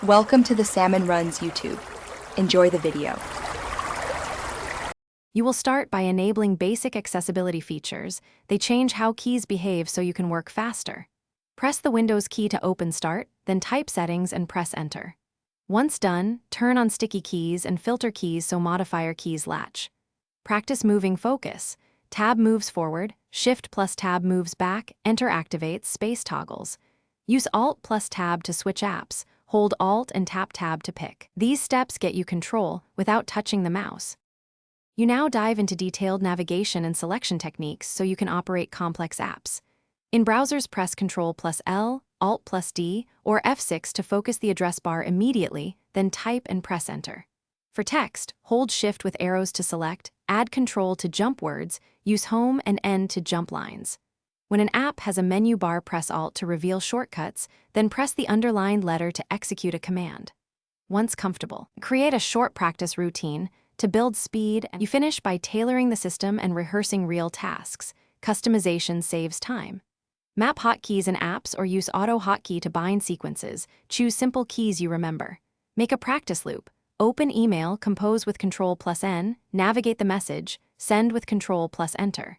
Welcome to the Salmon Runs YouTube. Enjoy the video. You will start by enabling basic accessibility features. They change how keys behave so you can work faster. Press the Windows key to open Start, then type Settings and press Enter. Once done, turn on sticky keys and filter keys so modifier keys latch. Practice moving focus. Tab moves forward, Shift plus Tab moves back, Enter activates, space toggles. Use Alt plus Tab to switch apps. Hold Alt and tap Tab to pick. These steps get you control without touching the mouse. You now dive into detailed navigation and selection techniques so you can operate complex apps. In browsers, press Ctrl plus L, Alt plus D, or F6 to focus the address bar immediately, then type and press Enter. For text, hold Shift with arrows to select, add Control to jump words, use Home and End to jump lines. When an app has a menu bar, press Alt to reveal shortcuts, then press the underlined letter to execute a command. Once comfortable, create a short practice routine to build speed, and you finish by tailoring the system and rehearsing real tasks. Customization saves time. Map hotkeys in apps or use auto hotkey to bind sequences. Choose simple keys you remember. Make a practice loop. Open email, compose with Ctrl plus N, navigate the message, send with Ctrl plus Enter.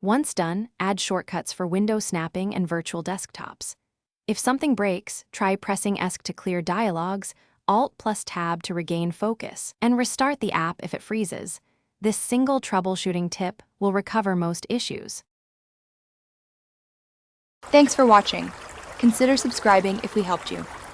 Once done, add shortcuts for window snapping and virtual desktops. If something breaks, try pressing ESC to clear dialogues, Alt plus Tab to regain focus, and restart the app if it freezes. This single troubleshooting tip will recover most issues. Thanks for watching. Consider subscribing if we helped you.